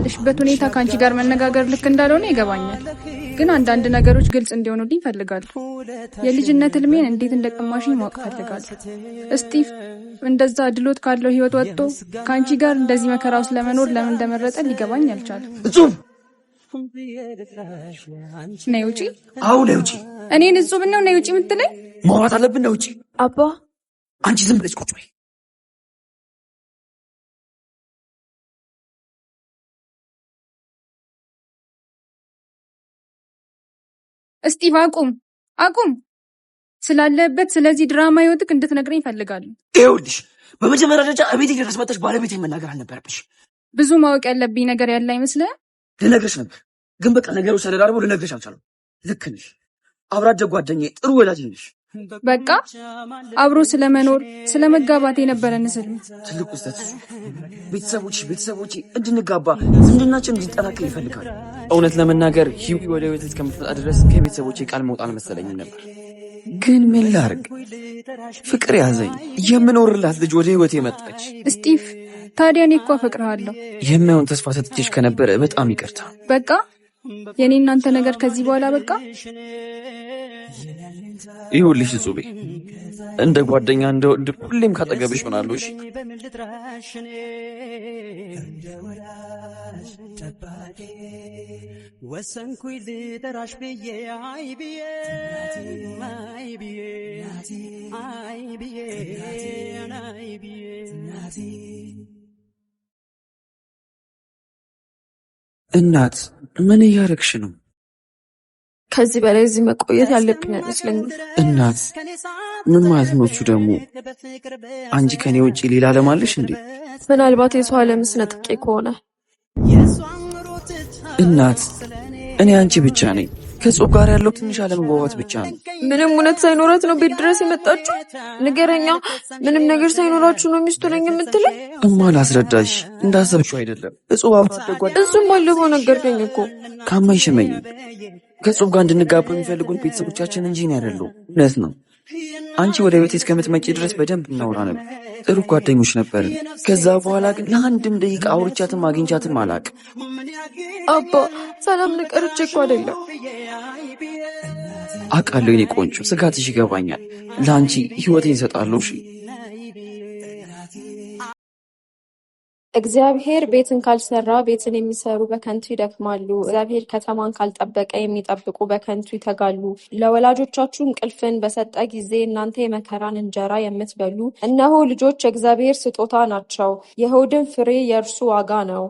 ያለሽበት ሁኔታ ካንቺ ጋር መነጋገር ልክ እንዳልሆነ ይገባኛል። ግን አንዳንድ ነገሮች ግልጽ እንዲሆኑልኝ ፈልጋለሁ። የልጅነት ህልሜን እንዴት እንደቀማሽኝ ማወቅ ፈልጋለሁ። ስቲቭ እንደዛ ድሎት ካለው ህይወት ወጥቶ ካንቺ ጋር እንደዚህ መከራ ውስጥ ለመኖር ለምን እንደመረጠ ሊገባኝ አልቻለም። እጹብ ነይ ውጪ። አዎ ነይ ውጪ። እኔን እጹብ ነው ነይ ውጪ የምትለኝ? ማውራት አለብን። ነይ ውጪ። አባ አንቺ ዝም ብለሽ ቁጭ በይ። ስቲቭ አቁም። ስላለበት ስለዚህ ድራማ ህይወትክ እንድትነግረኝ እፈልጋለሁ። ይኸውልሽ በመጀመሪያ ደረጃ እቤቴ ድረስ መጥተሽ ባለቤቴን መናገር አልነበረብሽ። ብዙ ማወቅ ያለብኝ ነገር ያለ አይመስልህ? ልነግርሽ ነበር ግን በቃ ነገሮች ተደራርበው ልነግርሽ አልቻልኩም። ልክ ነሽ። አብሮ አደግ ጓደኛዬ፣ ጥሩ ወዳጅ ነሽ። በቃ አብሮ ስለመኖር ስለመጋባት የነበረን ስል ትልቁ ስህተት ቤተሰቦቼ እንድንጋባ ዝምድናችን እንዲጠናከር ይፈልጋሉ። እውነት ለመናገር ሂዊ ወደ ቤት እስከምትመጣ ድረስ ከቤተሰቦቼ ቃል መውጣት አልመሰለኝም ነበር። ግን ምን ላርግ፣ ፍቅር ያዘኝ። የምኖርላት ልጅ ወደ ህይወቴ መጣች። ስቲቭ ታዲያ እኔ እኮ አፈቅርሃለሁ። የማይሆን ተስፋ ሰጥቼሽ ከነበረ በጣም ይቅርታ። በቃ የኔ እናንተ ነገር ከዚህ በኋላ በቃ። ይኸውልሽ እጹቤ፣ እንደ ጓደኛ እንደ ወንድም ሁሌም ካጠገብሽ ሆናለሁ። እሺ ወሰንኩኝ ልጠራሽ ብዬ አይ ብዬ እናት ምን እያረግሽ ነው? ከዚህ በላይ እዚህ መቆየት ያለብኝ አይመስለኝም። እናት ምን ማለት ነው እሱ ደግሞ? አንቺ ከኔ ውጪ ሌላ ዓለም አለሽ እንዴ? ምናልባት የሰው ዓለም ስነጥቄ ከሆነ። እናት እኔ አንቺ ብቻ ነኝ። ከጾም ጋር ያለው ትንሽ አለመግባባት ብቻ ነው። ምንም እውነት ሳይኖራት ነው ቤት ድረስ የመጣችሁ? ንገረኛ። ምንም ነገር ሳይኖራችሁ ነው ሚስቱ ነኝ የምትለኝ? እማ ላስረዳሽ፣ እንዳሰብሽው አይደለም። እሱም ባለፈው ነገርከኝ እኮ። ካማኝ ሽመኝ። ከጾም ጋር እንድንጋባ የሚፈልጉን ቤተሰቦቻችን እንጂ እኔ አይደለሁም። እውነት ነው። አንቺ ወደ ቤት እስከምትመጪ ድረስ በደንብ እናወራ ነበር። ጥሩ ጓደኞች ነበርን። ከዛ በኋላ ግን ለአንድም ደቂቃ አውርቻትም አግኝቻትም አላውቅም። አባ ሰላም ንቀርቼ እኮ አይደለም። አውቃለሁ የኔ ቆንጆ፣ ስጋትሽ ይገባኛል። ለአንቺ ህይወቴን እሰጣለሁ። እሺ እግዚአብሔር ቤትን ካልሰራ ቤትን የሚሰሩ በከንቱ ይደክማሉ። እግዚአብሔር ከተማን ካልጠበቀ የሚጠብቁ በከንቱ ይተጋሉ። ለወላጆቻችሁ እንቅልፍን በሰጠ ጊዜ እናንተ የመከራን እንጀራ የምትበሉ እነሆ ልጆች የእግዚአብሔር ስጦታ ናቸው፣ የሆድን ፍሬ የእርሱ ዋጋ ነው።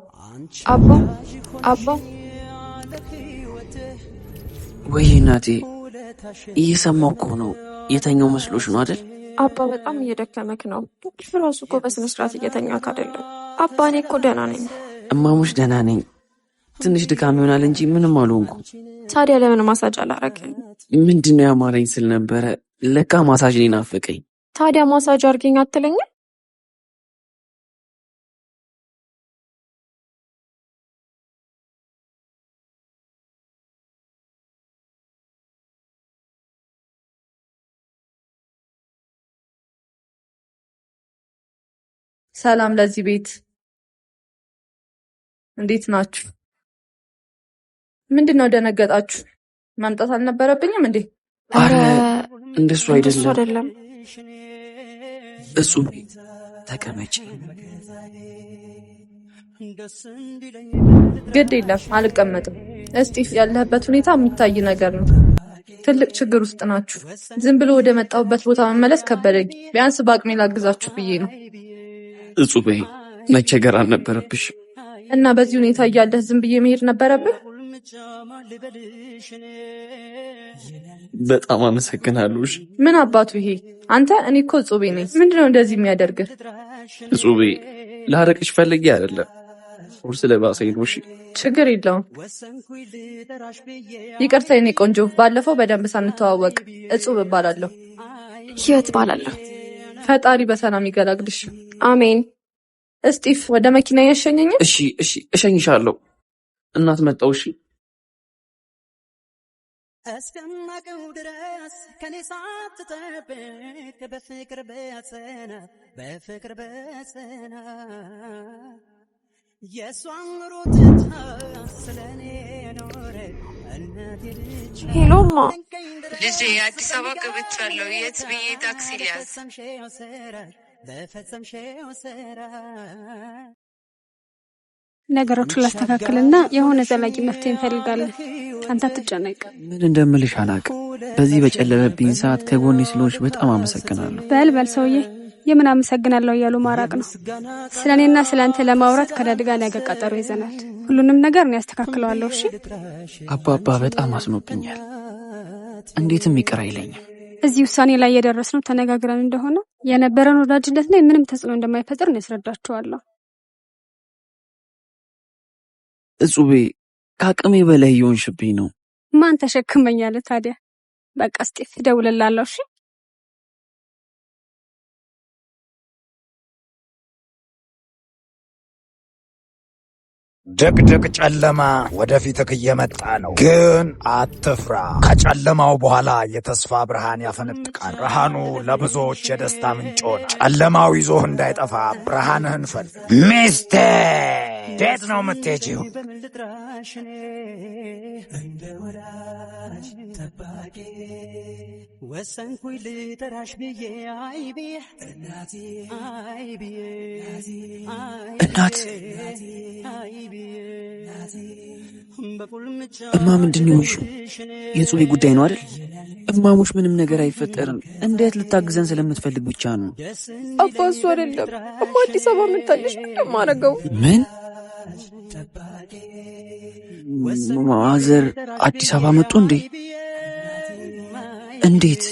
አባ ወይ እናቴ፣ እየሰማሁ እኮ ነው። የተኛው መስሎሽ ነው አይደል? አባ በጣም እየደከመክ ነው። እንቅልፍ ራሱ እኮ በስነስርዓት እየተኛክ አይደለም። አባ እኔ እኮ ደህና ነኝ። እማሙሽ ደህና ነኝ። ትንሽ ድካም ይሆናል እንጂ ምንም አልሆንኩም። ታዲያ ለምን ማሳጅ አላረግም? ምንድነው ያማረኝ ስል ነበረ። ለካ ማሳጅ ነው ናፈቀኝ። ታዲያ ማሳጅ አርገኝ አትለኝም? ሰላም ለዚህ ቤት፣ እንዴት ናችሁ? ምንድነው ደነገጣችሁ? መምጣት አልነበረብኝም እንዴ? አረ እንደሱ አይደለም። እሱ ተቀመጭ። ግድ የለም አልቀመጥም። እስጢፍ ያለህበት ሁኔታ የሚታይ ነገር ነው። ትልቅ ችግር ውስጥ ናችሁ። ዝም ብሎ ወደ መጣሁበት ቦታ መመለስ ከበደኝ። ቢያንስ በአቅሜ ላግዛችሁ ብዬ ነው። እጹቤ መቸገር አልነበረብሽ። እና በዚህ ሁኔታ እያለህ ዝም ብዬ መሄድ ነበረብህ? በጣም አመሰግናለሁ። ምን አባቱ ይሄ አንተ? እኔ እኮ እጹቤ ነኝ። ምንድነው እንደዚህ የሚያደርግህ? እጹቤ ላረቅሽ ፈልጌ አይደለም፣ ቁርስ ለባሰኝ ነው። እሺ ችግር የለውም። ይቅርታ የኔ ቆንጆ፣ ባለፈው በደንብ ሳንተዋወቅ። እጹብ እባላለሁ። ህይወት እባላለሁ። ፈጣሪ በሰላም ይገላግልሽ። አሜን። እስጢፍ ወደ መኪና ያሸኘኝ? እሺ እሸኝሻለሁ። እናት መጣው። እሺ እስከማቀው ድረስ ከኔ ሳትጠብቅ በፍቅር በጸና ሄሎማ ልጄ አዲስ አበባ ገብቻለሁ። የት ብዬ ታክሲ ሊያዝ? ነገሮችን ላስተካክልና የሆነ ዘላቂ መፍትሄ እንፈልጋለን። አንተ አትጨነቅ። ምን እንደምልሽ አላውቅም። በዚህ በጨለመብኝ ሰዓት ከጎኔ ስለሆንሽ በጣም አመሰግናለሁ። በል ሰውዬ፣ የምን አመሰግናለሁ እያሉ ማራቅ ነው። ስለ እኔና ስለ አንተ ለማውራት ከዳድ ጋር ነገ ቀጠሮ ይዘናል። ሁሉንም ነገር እኔ ያስተካክለዋለሁ። እሺ? አባባ በጣም አዝኖብኛል። እንዴትም ይቅር አይለኝም። እዚህ ውሳኔ ላይ የደረስነው ተነጋግረን እንደሆነ የነበረን ወዳጅነት ላይ ምንም ተጽዕኖ እንደማይፈጥር ነው ያስረዳቸዋለሁ። እጹቤ፣ ከአቅሜ በላይ እየሆንሽብኝ ነው። ማን ተሸክመኛለ ታዲያ? በቃ እስጢፍ እደውልልሃለሁ። እሺ? ድቅድቅ ጨለማ ወደፊትህ እየመጣ ነው፣ ግን አትፍራ። ከጨለማው በኋላ የተስፋ ብርሃን ያፈነጥቃል። ብርሃኑ ለብዙዎች የደስታ ምንጭ ሆነ። ጨለማው ይዞህ እንዳይጠፋ ብርሃንህን ፈልግ። ሚስቴ እንዴት ነው የምትሄጂው? እንደ ወዳጅ ጠባቂ ወሰንኩኝ ልጠራሽ ብዬ አይ ብዬ እናቴ አይ ብዬ እናት እማ ምንድን ነው የሆንሽው? የጹቤ ጉዳይ ነው አይደል? እማሞች ምንም ነገር አይፈጠርም። እንዴት ልታግዘን ስለምትፈልግ ብቻ ነው። አባ እሱ አይደለም እማ አዲስ አበባ መጣልሽ። ምንድን ማረገው? ምን ማዘር አዲስ አበባ መጡ እንዴ? እንዴት?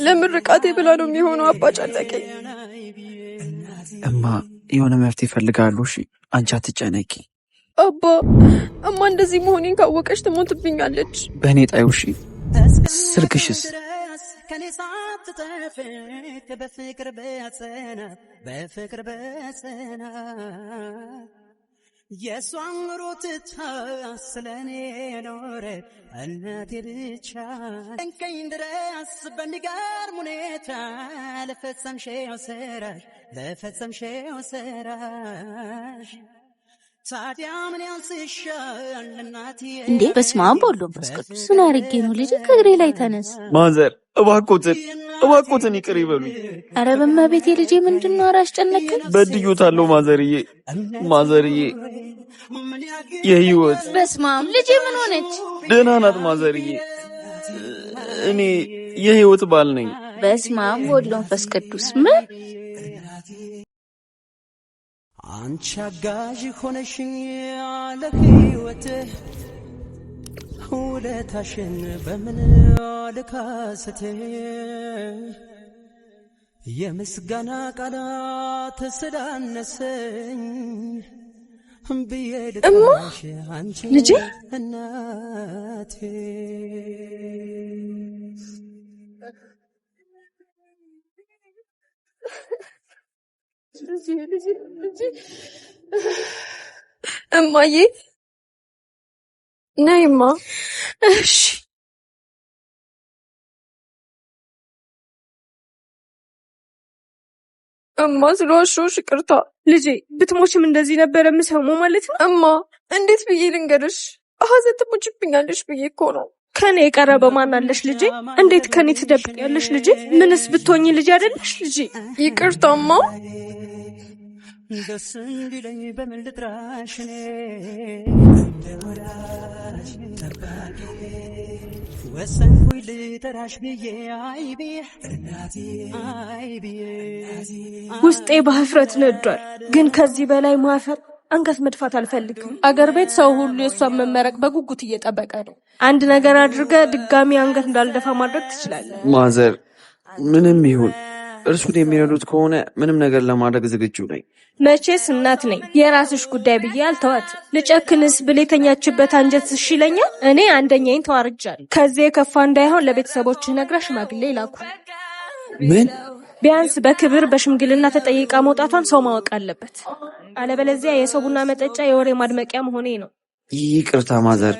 ለምርቃቴ ብላ ነው የሚሆነው። አባ ጨነቀኝ። እማ የሆነ መፍትሄ ይፈልጋሉ። እሺ አንቺ አትጨነቂ። አባ እማ እንደዚህ መሆኔን ካወቀች ትሞትብኛለች። በእኔ ጣዩ። እሺ ስልክሽስ? ከኔ ሳትጠፍቅ በፍቅር በጸና የሷን ሩትታ ስለኔ ኖረ እናቴ ብቻ እንከኝ ድረስ በሚገርም ሁኔታ ለፈጸምሽው ስራሽ ታዲያ ምን ያንስሻል እናቴ? እንዴ በስመ አብ ወወልድ ወመንፈስ ቅዱስ። ምን አድርጌ ነው ልጅ? ከእግሬ ላይ ተነስ። ማዘር እባክዎትን ይቅር ይበሉኝ። ኧረ በእመቤቴ ልጄ ምንድን ነው? ኧረ አስጨነቅን። በድዮታለሁ ማዘርዬ የህይወት። በስመ አብ ልጄ ምን ሆነች? ደህና ናት ማዘርዬ። እኔ የህይወት ባል ነኝ። በስመ አብ ወወልድ ወመንፈስ ቅዱስ። ምን አንቺ አጋዥ ሆነሽኝ ያለ ህይወት ውለታሽን በምን ልካስት? የምስጋና ቃላት ስላነሰኝ ብዬ ልጥራሽ አንቺ እናቴ። እማዬ ነይማ። እሺ እማ ስለዋሸሁሽ ይቅርታ። ልጄ ብትሞችም እንደዚህ ነበር የምሰማው ማለት ነው? እማ እንዴት ብዬ ልንገርሽ? ሀዘን ትሞችብኛለሽ ብዬ እኮ ነው። ከኔ የቀረበ ማን አለሽ ልጄ? እንዴት ከኔ ትደብቂያለሽ ልጄ? ምንስ ብትሆኚ ልጄ አይደለሽ ልጄ? ይቅርታማ። ደስ እንዲለኝ በምን ልጥራሽ? እንደ ወዳጅ ጠባቂ ወሰንኩኝ ልጠራሽ ብዬ አይ ብዬ እናቴ አይ ብዬ ውስጤ በህፍረት ነዷል። ግን ከዚህ በላይ ማፈር አንገት መድፋት አልፈልግም። አገር ቤት ሰው ሁሉ የእሷን መመረቅ በጉጉት እየጠበቀ ነው። አንድ ነገር አድርገ ድጋሚ አንገት እንዳልደፋ ማድረግ ትችላለህ። ማዘር ምንም ይሁን እርሱን የሚረዱት ከሆነ ምንም ነገር ለማድረግ ዝግጁ ነኝ። መቼስ እናት ነኝ። የራስሽ ጉዳይ ብዬ አልተዋት። ልጨክንስ ብል የተኛችበት አንጀት እሺ ይለኛል። እኔ አንደኛዬን ተዋርጃለሁ። ከዚህ የከፋ እንዳይሆን ለቤተሰቦችህ ነግረህ ሽማግሌ ይላኩ። ምን? ቢያንስ በክብር በሽምግልና ተጠይቃ መውጣቷን ሰው ማወቅ አለበት። አለበለዚያ የሰው ቡና መጠጫ የወሬ ማድመቂያ መሆኔ ነው። ይቅርታ ማዘር፣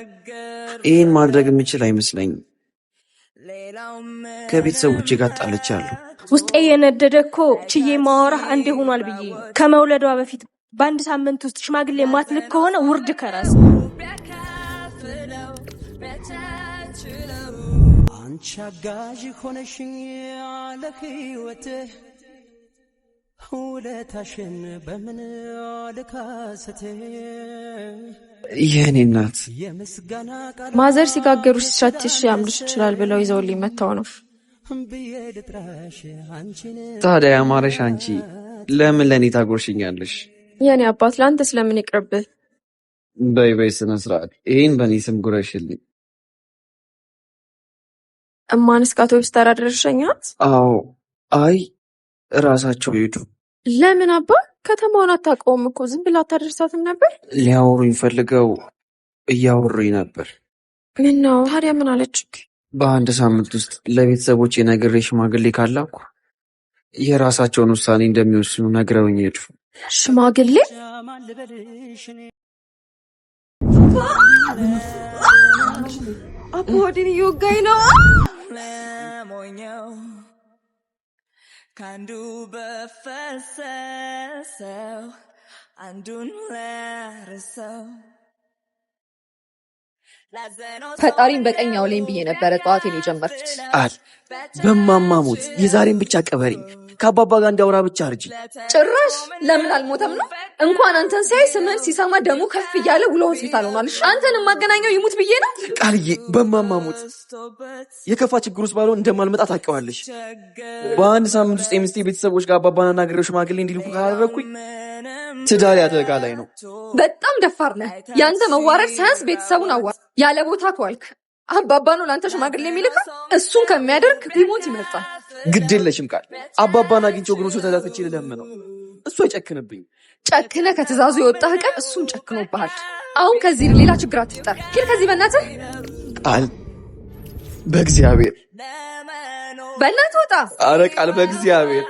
ይህን ማድረግ የምችል አይመስለኝም። ከቤተሰቦቼ ጋር ጣልቻለሁ። ውስጤ የነደደ እኮ ችዬ ማወራህ አንዴ ሆኗል ብዬ ከመውለዷ በፊት በአንድ ሳምንት ውስጥ ሽማግሌ ማትልክ ከሆነ ውርድ ከራስ አንቺ አጋዥ ሆነሽኝ ያለ ህይወት ውለታሽን በምን ልካስት የኔ እናት ማዘር ሲጋገሩ ሲሻትሽ ያምርሽ ይችላል ብለው ይዘውልኝ መተው ነው። ታዲያ ያማረሽ አንቺ ለምን ለኔ ታጎርሽኛለሽ? የኔ አባት ለአንተ ስለምን ይቅርብህ? በይ ስነ ስርዓት ይሄን በኔ ስም ጉረሽልኝ። እማንስ ከአውቶቡስ ተራ ደረሰኛት? አዎ። አይ ራሳቸው ሄዱ። ለምን አባ? ከተማውን አታውቀውም እኮ ዝም ብላ አታደርሳትም ነበር? ሊያወሩኝ ፈልገው እያወሩኝ ነበር። ምን ነው ታዲያ ምን አለች? በአንድ ሳምንት ውስጥ ለቤተሰቦች የነግሬ ሽማግሌ ካላኩ የራሳቸውን ውሳኔ እንደሚወስኑ ነግረውኝ ሄዱ። ሽማግሌ? አባ ወዲን እየወጋኝ ነው። ካንዱ በፈሰሰው አንዱን ለርሰው ፈጣሪን በቀኝ አውለኝ ብዬ ነበረ ጠዋቴን የጀመርኩት። ቃል በማማሞት የዛሬን ብቻ ቀበሪኝ፣ ከአባባ ጋር እንዳውራ ብቻ አርጂ። ጭራሽ ለምን አልሞተም ነው? እንኳን አንተን ሳይ ስምህን ሲሰማ ደሙ ከፍ እያለ ውሎ ሆስፒታል ሆኗል። አንተን የማገናኘው ይሙት ብዬ ነው። ቃልዬ በማማሞት የከፋ ችግር ውስጥ ባልሆን እንደማልመጣ ታውቂዋለሽ። በአንድ ሳምንት ውስጥ የሚስቴ ቤተሰቦች ጋር አባባና ናገሬው ሽማግሌ እንዲልኩ ካላደረኩኝ ትዳር አደጋ ላይ ነው። በጣም ደፋር ነህ። ያንተ መዋረድ ሳያንስ ቤተሰቡን አዋር ያለ ቦታ ከዋልክ አባባ ነው ለአንተ ሽማግሌ የሚልከው። እሱን ከሚያደርግ ቢሞት ይመርጣል። ግድ የለሽም ቃል። አባባን አግኝቼው እግሩን ተዳትቼ ልለምነው፣ እሱ አይጨክንብኝ። ጨክነ ከትእዛዙ የወጣህ ቀን እሱም ጨክኖብሃል። አሁን ከዚህ ሌላ ችግር አትፍጠር። ሂድ ከዚህ በእናትህ። ቃል በእግዚአብሔር በእናትህ ወጣ። አረ ቃል በእግዚአብሔር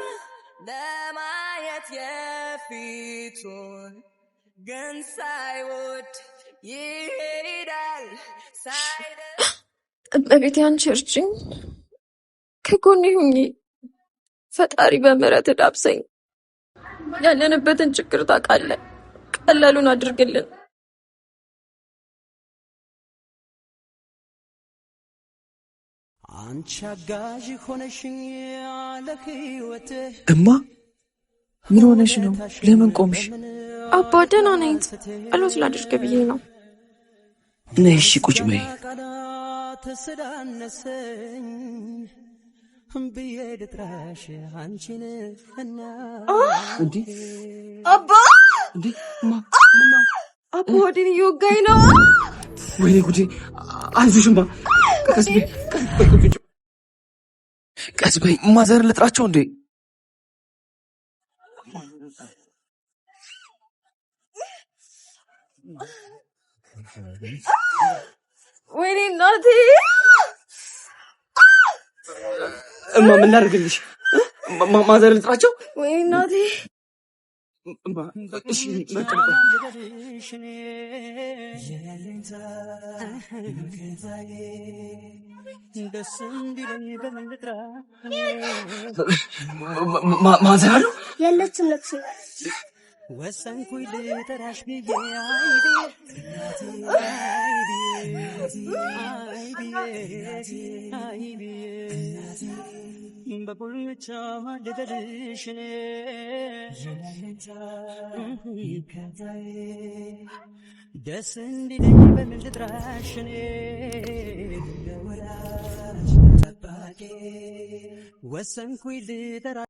ግን ሳይወድ ይሄዳል። እመቤቴ አንቺ እርጅኝ፣ ከጎኔ ሁኚ። ፈጣሪ በምህረት ዳብሰኝ። ያለንበትን ችግር ታውቃለህ፣ ቀላሉን አድርግልን። አንቺ አጋዥ ሆነሽኝ ያለ ህይወት እማ ምን ሆነሽ ነው? ለምን ቆምሽ? አባ ደህና ነኝ። ጸሎት ላድርግ ብዬ ነው። ነይ እሺ ቁጭ በይ። ተስዳነሰኝ ብዬ ልጥራሽ አንቺን እና እንዴ አባ እንዴ ማ አባ ወዲን እየወጋኝ ነው። ወይኔ ጉዴ! አይዞሽማ ቀስ በይ ቀስ በይ። ማዘር ልጥራቸው እንዴ? ወይኔ እናቴ! እማ ምን ላድርግልሽ? ማዘር ልጥራቸው? ወይኔ እናቴ! እሺ ማዘር አሉ? የለችም ለቅሶ ወሰንኩኝ ልጠራሽ ብዬ በቁልቻ ልበልሽ ደስ እንዲለኝ በምን ልጥራሽ ወሰንኩኝ ልጠራ